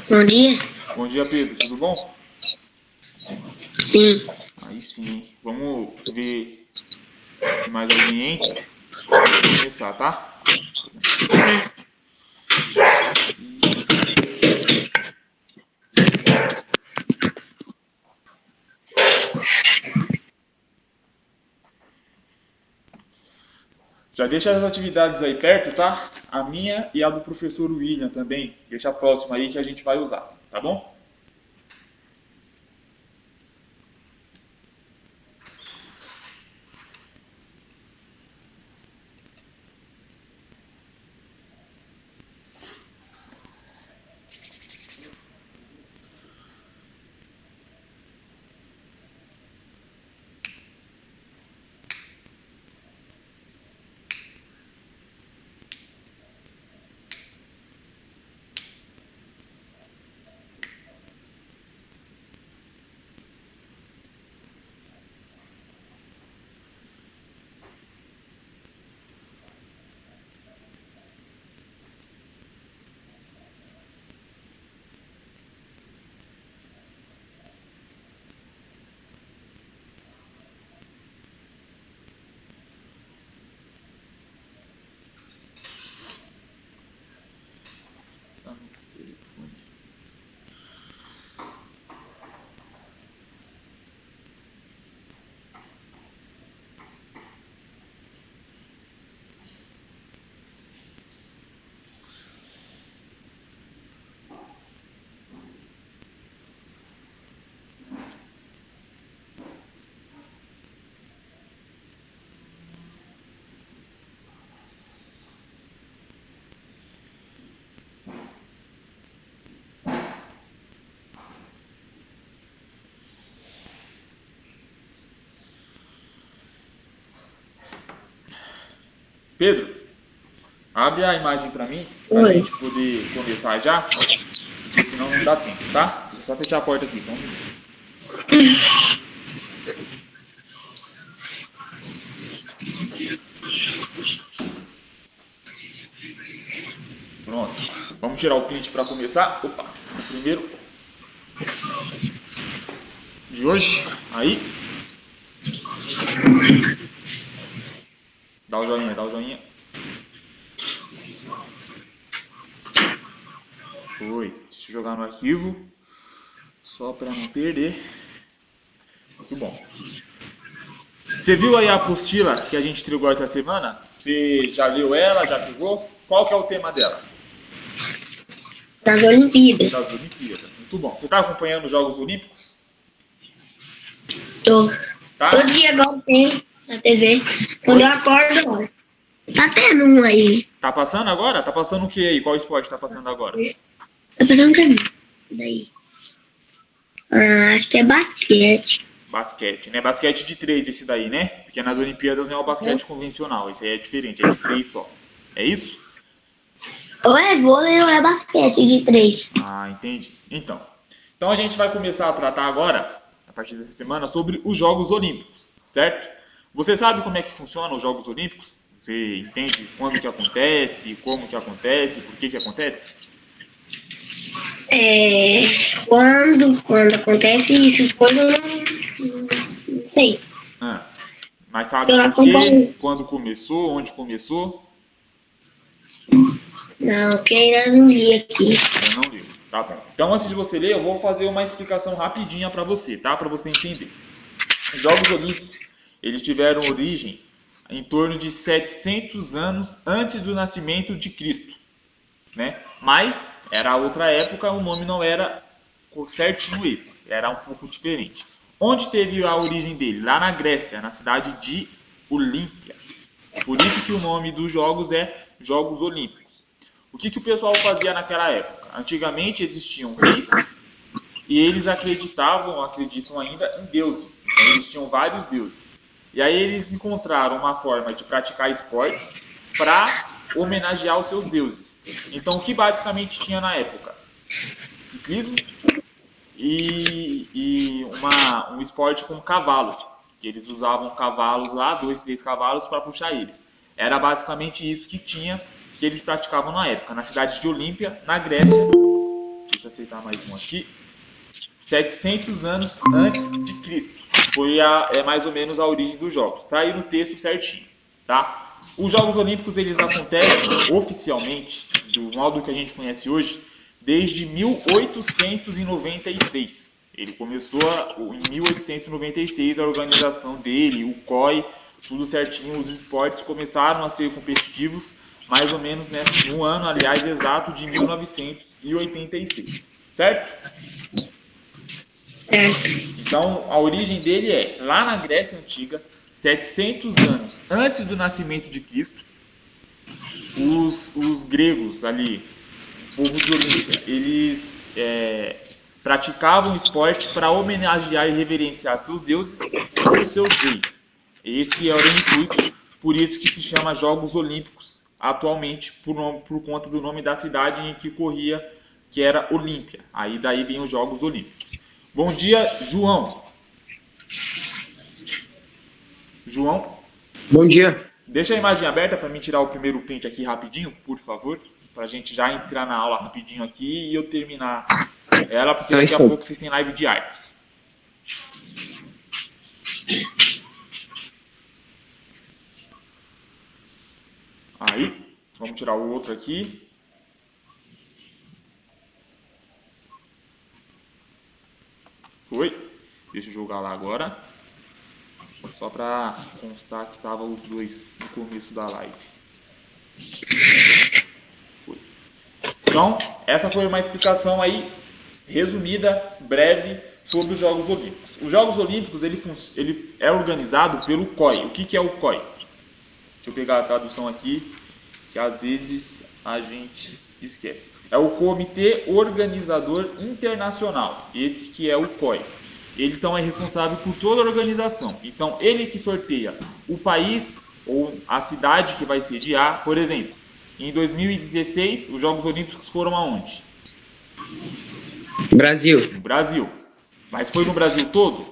Bom dia. Bom dia, Pedro. Tudo bom? Sim. Aí sim. Vamos ver se mais alguém entra pra gente começar, tá? Já deixa as atividades aí perto, tá? A minha e a do professor William também. Deixa próximo aí que a gente vai usar, tá bom? Tá no telefone. Pedro, abre a imagem pra mim, pra Oi. gente poder começar já, porque senão não dá tempo, tá? Vou só fechar a porta aqui, então. Pronto. Vamos tirar o print pra começar. Opa, primeiro de hoje. Aí. Dá o joinha, dá o joinha. Foi. Deixa eu jogar no arquivo. Só pra não perder. Muito bom. Você viu aí a apostila que a gente entregou essa semana? Você já leu ela? Já pegou? Qual que é o tema dela? Das Olimpíadas. Das Olimpíadas. Muito bom. Você está acompanhando os Jogos Olímpicos? Estou. Tá? Todo dia agora tem na TV. Quando eu acordo, ó. Tá tendo um aí. Tá passando agora? Tá passando o que aí? Qual esporte tá passando agora? Tá fazendo um caminho. Daí. Acho que é basquete. Basquete, né? Basquete de 3 esse daí, né? Porque nas Olimpíadas não é o basquete convencional. Esse aí é diferente, é de 3 só. É isso? Ou é vôlei ou é basquete de 3. Ah, entendi. Então a gente vai começar a tratar agora, a partir dessa semana, sobre os Jogos Olímpicos, certo? Você sabe como é que funcionam os Jogos Olímpicos? Você entende quando que acontece, como que acontece, por que que acontece? Quando acontece isso, coisa eu não sei. Ah, mas sabe Eu não por quê? acompanho. Quando começou, onde começou? Não, porque ainda não li aqui. Eu não lembro. Tá bom. Então antes de você ler, eu vou fazer uma explicação rapidinha para você, tá? Para você entender. Os Jogos Olímpicos, eles tiveram origem em torno de 700 anos antes do nascimento de Cristo, né? Mas era outra época, o nome não era certinho esse, era um pouco diferente. Onde teve a origem dele? Lá na Grécia, na cidade de Olímpia. Por isso que o nome dos jogos é Jogos Olímpicos. O que o pessoal fazia naquela época? Antigamente existiam reis e eles acreditam ainda em deuses. Então eles tinham vários deuses. E aí eles encontraram uma forma de praticar esportes para homenagear os seus deuses. Então o que basicamente tinha na época? Ciclismo e um esporte com cavalo. Que eles usavam cavalos lá, 2, 3 cavalos para puxar eles. Era basicamente isso que tinha, que eles praticavam na época, na cidade de Olímpia, na Grécia. deixa eu aceitar mais um aqui. 700 anos antes de Cristo. É mais ou menos a origem dos Jogos. Tá aí no texto certinho, tá? Os Jogos Olímpicos, eles acontecem oficialmente, do modo que a gente conhece hoje, desde 1896. Ele começou em 1896 a organização dele, o COI, tudo certinho. Os esportes começaram a ser competitivos mais ou menos no ano, aliás, exato de 1986, certo? Certo. Então, a origem dele é lá na Grécia Antiga, 700 anos antes do nascimento de Cristo. Os gregos ali, o povo de Olímpia, eles praticavam esporte para homenagear e reverenciar seus deuses e os seus reis. Esse era o intuito, por isso que se chama Jogos Olímpicos, atualmente por conta do nome da cidade em que corria, que era Olímpia. Aí daí vem os Jogos Olímpicos. Bom dia, João. João? Bom dia. Deixa a imagem aberta para mim tirar o primeiro print aqui rapidinho, por favor. Para a gente já entrar na aula rapidinho aqui e eu terminar ela, porque daqui a pouco vocês têm live de artes. Aí, vamos tirar o outro aqui. Foi. Deixa eu jogar lá agora. Só para constar que estavam os dois no começo da live. Foi. Então, essa foi uma explicação aí, resumida, breve, sobre os Jogos Olímpicos. Os Jogos Olímpicos, ele é organizado pelo COI. O que é o COI? Deixa eu pegar a tradução aqui, que às vezes a gente esquece. É o Comitê Organizador Internacional, esse que é o COI. Ele então é responsável por toda a organização. Então ele que sorteia o país ou a cidade que vai sediar. Por exemplo, em 2016 os Jogos Olímpicos foram aonde? Brasil. No Brasil. Mas foi no Brasil todo?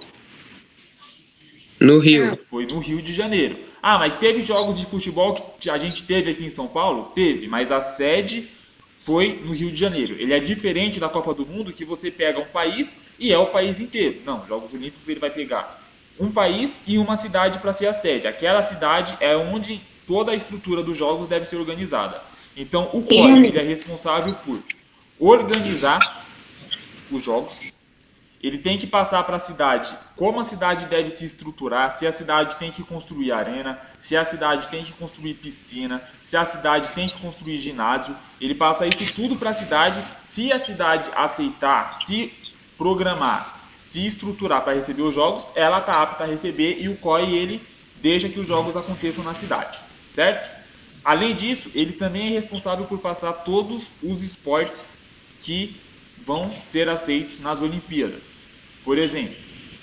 No Rio. Foi no Rio de Janeiro. Ah, mas teve jogos de futebol que a gente teve aqui em São Paulo? Teve, mas a sede foi no Rio de Janeiro. Ele é diferente da Copa do Mundo, que você pega um país e é o país inteiro. Não, Jogos Olímpicos ele vai pegar um país e uma cidade para ser a sede. Aquela cidade é onde toda a estrutura dos jogos deve ser organizada. Então o COI ele é responsável por organizar os jogos. Ele tem que passar para a cidade como a cidade deve se estruturar, se a cidade tem que construir arena, se a cidade tem que construir piscina, se a cidade tem que construir ginásio. Ele passa isso tudo para a cidade. Se a cidade aceitar, se programar, se estruturar para receber os jogos, ela está apta a receber e o COI ele deixa que os jogos aconteçam na cidade, certo? Além disso, ele também é responsável por passar todos os esportes que vão ser aceitos nas Olimpíadas. Por exemplo,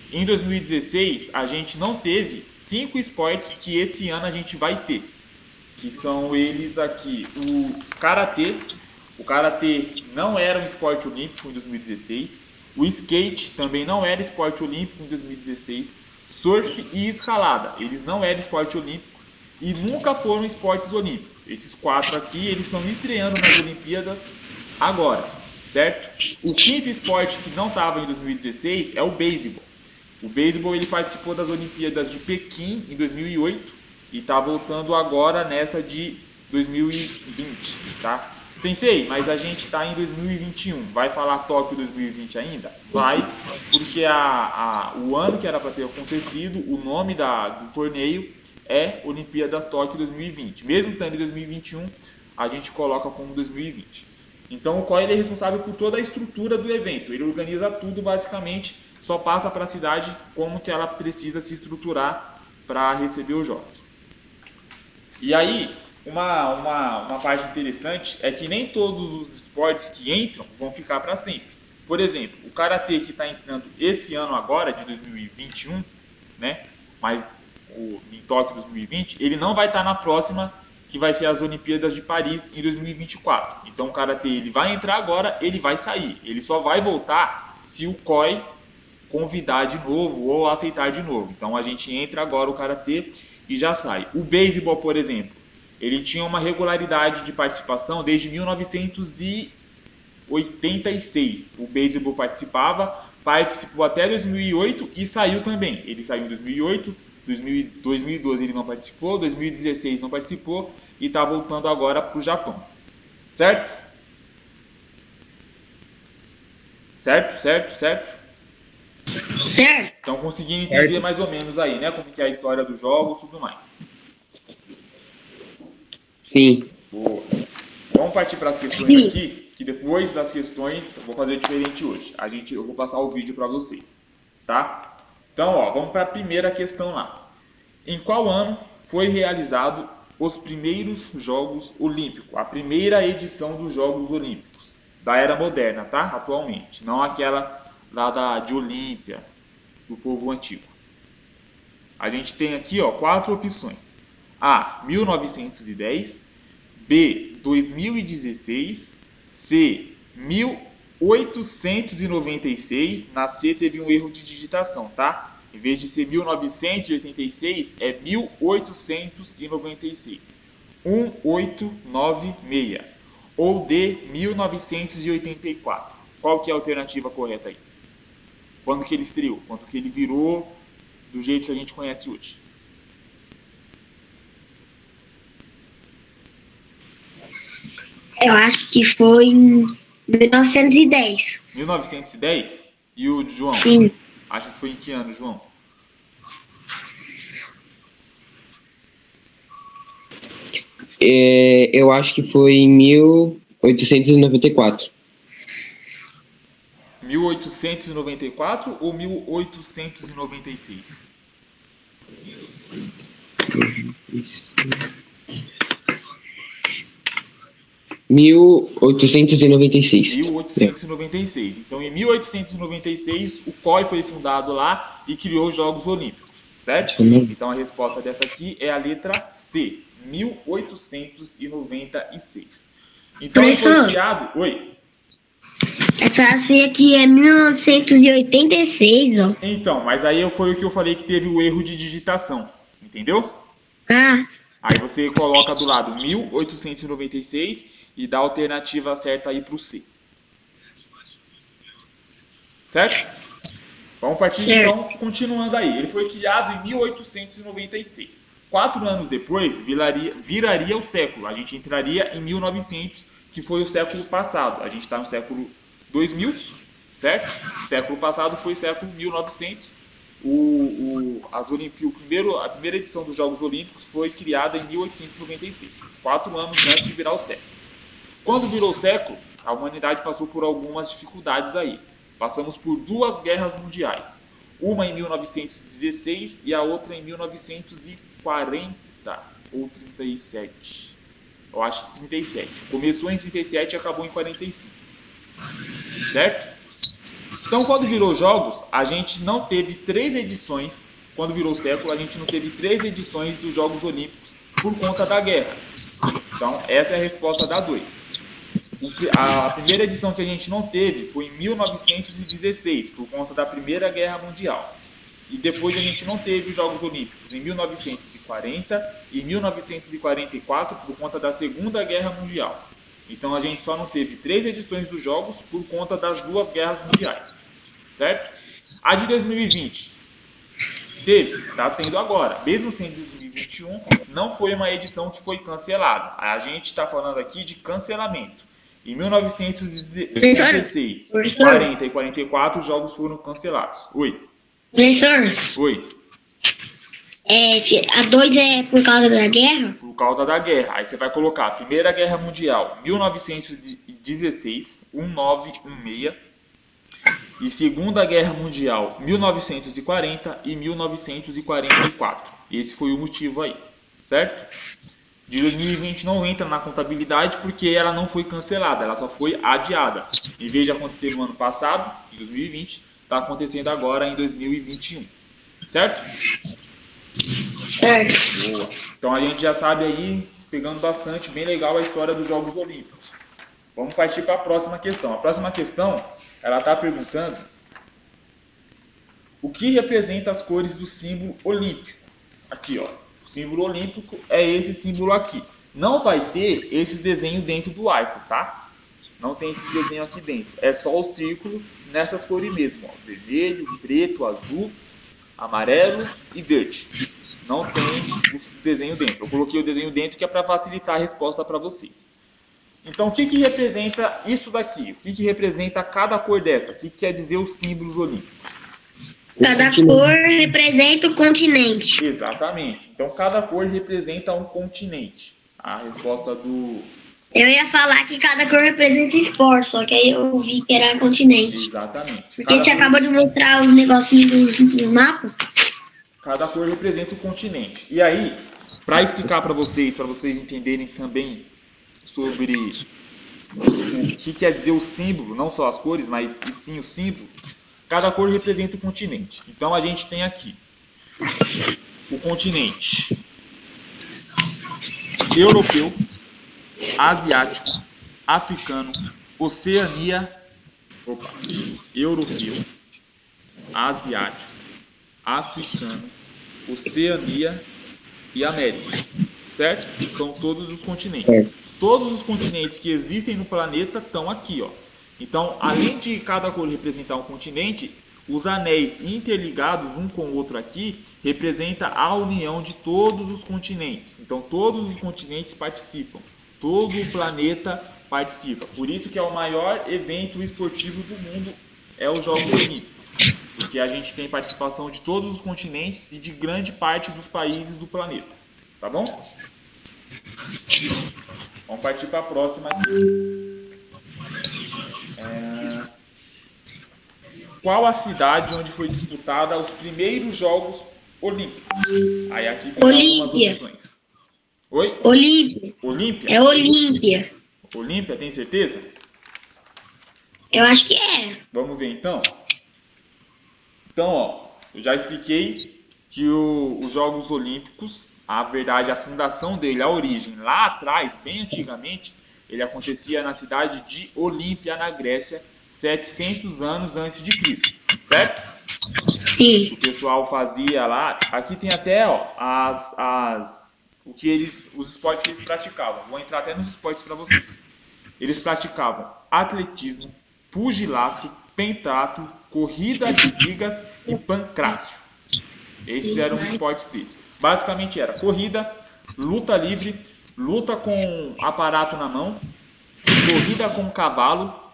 em 2016 a gente não teve 5 esportes que esse ano a gente vai ter, que são eles aqui: o karatê. O karatê não era um esporte olímpico em 2016. O skate também não era esporte olímpico em 2016. Surf e escalada, eles não eram esporte olímpico e nunca foram esportes olímpicos. Esses 4 aqui eles estão estreando nas Olimpíadas agora. Certo? O quinto esporte que não estava em 2016 é o beisebol. O beisebol ele participou das Olimpíadas de Pequim em 2008 e está voltando agora nessa de 2020, tá? Sensei, mas a gente está em 2021. Vai falar Tóquio 2020 ainda? Vai, porque o ano que era para ter acontecido, o nome do torneio é Olimpíada Tóquio 2020. Mesmo estando em 2021, a gente coloca como 2020. Então o COI ele é responsável por toda a estrutura do evento, ele organiza tudo basicamente, só passa para a cidade como que ela precisa se estruturar para receber os jogos. E aí, uma parte interessante é que nem todos os esportes que entram vão ficar para sempre. Por exemplo, o Karatê que está entrando esse ano agora, de 2021, né? Mas em Tóquio 2020, ele não vai estar na próxima, que vai ser as Olimpíadas de Paris em 2024. Então o Karatê ele vai entrar agora, ele vai sair. Ele só vai voltar se o COI convidar de novo ou aceitar de novo. Então a gente entra agora o Karatê e já sai. O beisebol, por exemplo, ele tinha uma regularidade de participação desde 1900 e 1986. O beisebol participou até 2008 e saiu também. Ele saiu em 2008, 2012 ele não participou, 2016 não participou e está voltando agora para o Japão. Certo? Certo? Certo. Então conseguindo entender mais ou menos aí, né? Como que é a história dos jogos e tudo mais. Sim. Boa. Vamos partir para as questões aqui, que depois das questões eu vou fazer diferente hoje. Eu vou passar o vídeo para vocês, tá? Então, ó, vamos para a primeira questão lá. Em qual ano foi realizado os primeiros Jogos Olímpicos? A primeira edição dos Jogos Olímpicos da Era Moderna, tá? Atualmente, não aquela lá de Olímpia, do povo antigo. A gente tem aqui, ó, 4 opções. A, 1910, B, 2016, C, 1896. Na C teve um erro de digitação, tá? Em vez de ser 1986, é 1896. 1896. Ou D, 1984. Qual que é a alternativa correta aí? Quando que ele estreou? Quando que ele virou do jeito que a gente conhece hoje? Eu acho que foi em 1910. 1910? E o João? Sim. Acha que foi em que ano, João? Eu acho que foi em 1894. 1894 ou 1896? – 1896. 1896. Então, em 1896, o COI foi fundado lá e criou os Jogos Olímpicos, certo? Então, a resposta dessa aqui é a letra C, 1896. Então, ele foi criado... Oi? Essa C aqui é 1986, ó. Então, mas aí foi o que eu falei que teve o erro de digitação, entendeu? Ah, Aí você coloca do lado 1896 e dá a alternativa certa aí para o C. Certo? Vamos partir então, continuando aí. Ele foi criado em 1896. 4 anos depois, viraria o século. A gente entraria em 1900, que foi o século passado. A gente está no século 2000, certo? O século passado foi o século 1900. A primeira edição dos Jogos Olímpicos foi criada em 1896, 4 anos antes de virar o século. Quando virou o século, a humanidade passou por algumas dificuldades aí. Passamos por 2 guerras mundiais, uma em 1916 e a outra em 1940 ou 37. Eu acho que 37. Começou em 37 e acabou em 45. Certo? Então, quando virou Jogos, a gente não teve 3 edições. Quando virou o século, a gente não teve 3 edições dos Jogos Olímpicos por conta da guerra. Então, essa é a resposta da 2. A primeira edição que a gente não teve foi em 1916, por conta da Primeira Guerra Mundial. E depois a gente não teve os Jogos Olímpicos em 1940 e 1944, por conta da Segunda Guerra Mundial. Então a gente só não teve 3 edições dos Jogos por conta das 2 guerras mundiais. Certo? A de 2020 está tendo agora. Mesmo sendo de 2021, não foi uma edição que foi cancelada. A gente está falando aqui de cancelamento. Em 1916, 40 e 44, os jogos foram cancelados. Oi. Professor. Oi. A 2 é por causa da guerra? Por causa da guerra. Aí você vai colocar Primeira Guerra Mundial, 1916, 1916. E Segunda Guerra Mundial, 1940 e 1944. Esse foi o motivo aí, certo? De 2020 não entra na contabilidade porque ela não foi cancelada, ela só foi adiada. Em vez de acontecer no ano passado, em 2020, está acontecendo agora em 2021. Certo? Certo. Boa. Então a gente já sabe aí, pegando bastante, bem legal a história dos Jogos Olímpicos. Vamos partir para a próxima questão. A próxima questão, ela está perguntando o que representa as cores do símbolo olímpico. Aqui, ó. O símbolo olímpico é esse símbolo aqui. Não vai ter esses desenhos dentro do arco, tá? Não tem esse desenho aqui dentro. É só o círculo nessas cores mesmo. Ó. Vermelho, preto, azul, amarelo e verde. Não tem o desenho dentro. Eu coloquei o desenho dentro que é para facilitar a resposta para vocês. Então, o que representa isso daqui? O que representa cada cor dessa? O que quer dizer os símbolos olímpicos? Cada cor representa o continente. Exatamente. Então, cada cor representa um continente. A resposta do... Eu ia falar que cada cor representa esporte, só que aí eu vi que era continente. Exatamente. Porque você acabou de mostrar os negocinhos do mapa. Cada cor representa o continente. E aí, para explicar para vocês entenderem também sobre o que quer dizer o símbolo, não só as cores, mas e sim o símbolo, cada cor representa o continente. Então a gente tem aqui o continente europeu, asiático, africano, Oceania, europeu, asiático, africano, Oceania e América, certo? São todos os continentes. Todos os continentes que existem no planeta estão aqui, ó. Então, além de cada cor representar um continente, os anéis interligados um com o outro aqui representa a união de todos os continentes. Então, todos os continentes participam. Todo o planeta participa. Por isso que é o maior evento esportivo do mundo, é os Jogos Olímpicos. Porque a gente tem participação de todos os continentes e de grande parte dos países do planeta. Tá bom? Vamos partir para a próxima aqui. Qual a cidade onde foi disputada os primeiros Jogos Olímpicos? Aí aqui tem algumas opções. Oi? Olímpia. Olímpia? É Olímpia. Olímpia, tem certeza? Eu acho que é. Vamos ver então. Então, ó, eu já expliquei que os Jogos Olímpicos, a verdade, a fundação dele, a origem, lá atrás, bem antigamente, ele acontecia na cidade de Olímpia, na Grécia, 700 anos antes de Cristo, certo? Sim. O pessoal fazia lá, aqui tem até, ó, os esportes que eles praticavam. Vou entrar até nos esportes para vocês. Eles praticavam atletismo, pugilato, pentatlo, corrida de vigas e pancrácio. Esses eram os esportes deles. Basicamente era corrida, luta livre, luta com aparato na mão, corrida com cavalo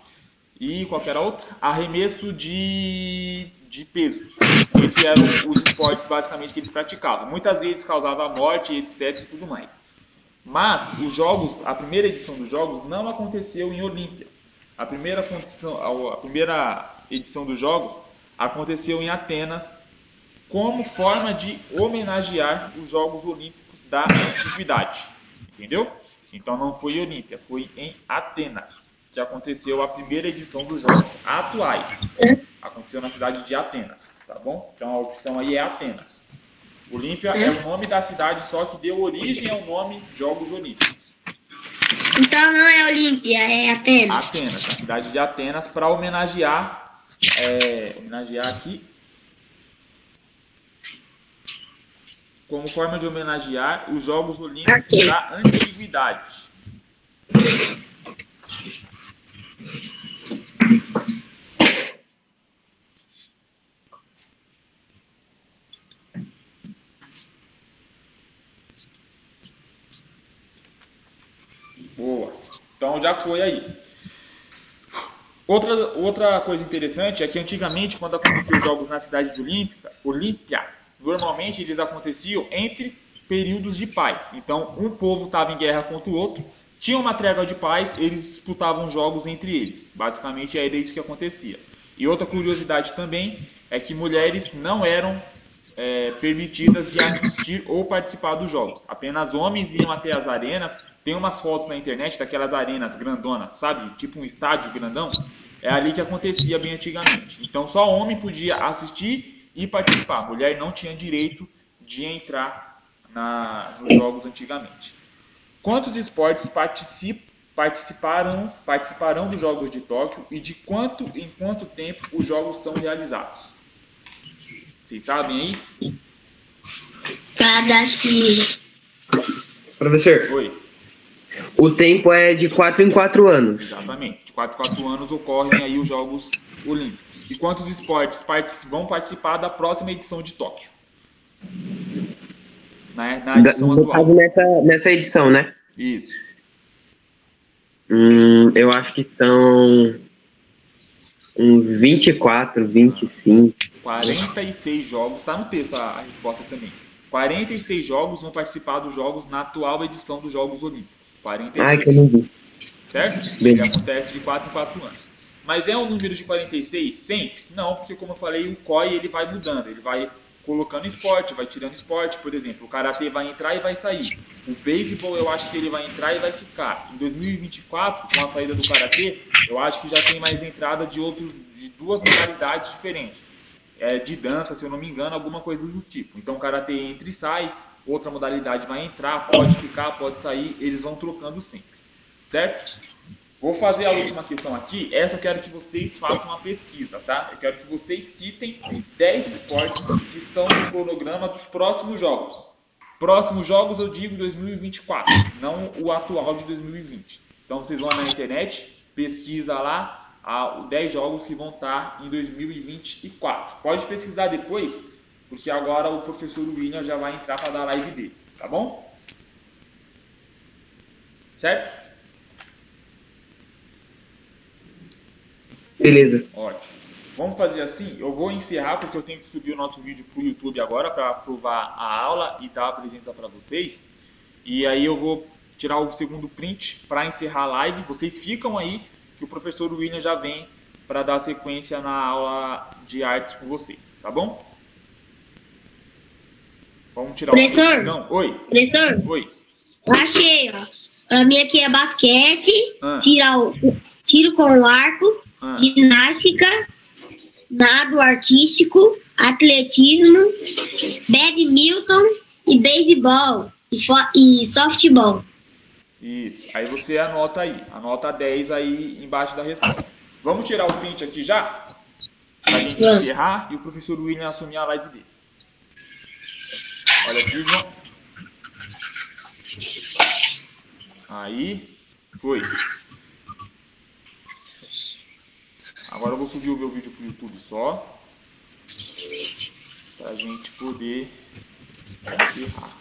e qualquer outra, arremesso de peso. Esses eram os esportes basicamente que eles praticavam. Muitas vezes causava morte, etc e tudo mais. Mas os jogos, a primeira edição dos jogos não aconteceu em Olímpia. A primeira edição dos jogos aconteceu em Atenas, como forma de homenagear os Jogos Olímpicos da Antiguidade. Entendeu? Então não foi em Olímpia, foi em Atenas que aconteceu a primeira edição dos Jogos atuais. Aconteceu na cidade de Atenas, tá bom? Então a opção aí é Atenas. Olímpia é o nome da cidade, só que deu origem ao nome Jogos Olímpicos. Então não é Olímpia, é Atenas. Atenas, a cidade de Atenas, para homenagear aqui, como forma de homenagear os Jogos Olímpicos da Antiguidade. Boa. Então já foi aí. Outra coisa interessante é que antigamente, quando aconteciam os jogos na cidade de Olímpia, normalmente eles aconteciam entre períodos de paz. Então, um povo estava em guerra contra o outro, tinha uma trégua de paz, eles disputavam jogos entre eles. Basicamente era isso que acontecia. E outra curiosidade também é que mulheres não eram permitidas de assistir ou participar dos jogos. Apenas homens iam até as arenas. Tem umas fotos na internet daquelas arenas grandonas, sabe? Tipo um estádio grandão. É ali que acontecia bem antigamente. Então só homem podia assistir e participar. Mulher não tinha direito de entrar nos jogos antigamente. Quantos esportes participarão dos Jogos de Tóquio e em quanto tempo os jogos são realizados? Vocês sabem aí? Acho que... Professor, Oi. O tempo é de 4 em 4 anos. Exatamente. De 4 em 4 anos ocorrem aí os Jogos Olímpicos. E quantos esportes vão participar da próxima edição de Tóquio? Na edição No caso, atual. nessa edição, né? Isso. Eu acho que são uns 24, 25. 46 jogos, está no texto a resposta também. 46 jogos vão participar dos jogos na atual edição dos Jogos Olímpicos. Ai, que eu 46. não vi. Certo? Bem. Ele acontece de 4 em 4 anos. Mas é um número de 46 sempre? Não, porque como eu falei, o COI ele vai mudando, ele vai colocando esporte, vai tirando esporte, por exemplo, o karatê vai entrar e vai sair. O beisebol eu acho que ele vai entrar e vai ficar. Em 2024, com a saída do karatê, eu acho que já tem mais entrada de duas modalidades diferentes. De dança, se eu não me engano, alguma coisa do tipo. Então o karatê entra e sai, outra modalidade vai entrar, pode ficar, pode sair, eles vão trocando sempre. Certo? Vou fazer a última questão aqui. Essa eu quero que vocês façam uma pesquisa, tá? Eu quero que vocês citem 10 esportes que estão no cronograma dos próximos jogos. Próximos jogos eu digo 2024, não o atual de 2020. Então vocês vão na internet, pesquisa lá 10 jogos que vão estar em 2024. Pode pesquisar depois, porque agora o professor William já vai entrar para dar a live dele, tá bom? Certo? Beleza. Ótimo. Vamos fazer assim, eu vou encerrar porque eu tenho que subir o nosso vídeo para o YouTube agora para aprovar a aula e dar a presença para vocês. E aí eu vou tirar o segundo print para encerrar a live. Vocês ficam aí que o professor William já vem para dar sequência na aula de artes com vocês, tá bom? Vamos tirar Professor? o... Não, oi. Professor, Oi. eu achei, ó. Pra mim aqui é basquete, Ah. tiro com o arco, ginástica, nado artístico, atletismo, badminton e beisebol e softball. Isso. Aí você anota aí. Anota 10 aí embaixo da resposta. Vamos tirar o print aqui já? Pra gente encerrar e o professor William assumir a live dele. Olha aqui, João. Aí. Foi. Agora eu vou subir o meu vídeo pro YouTube só. Pra gente poder encerrar.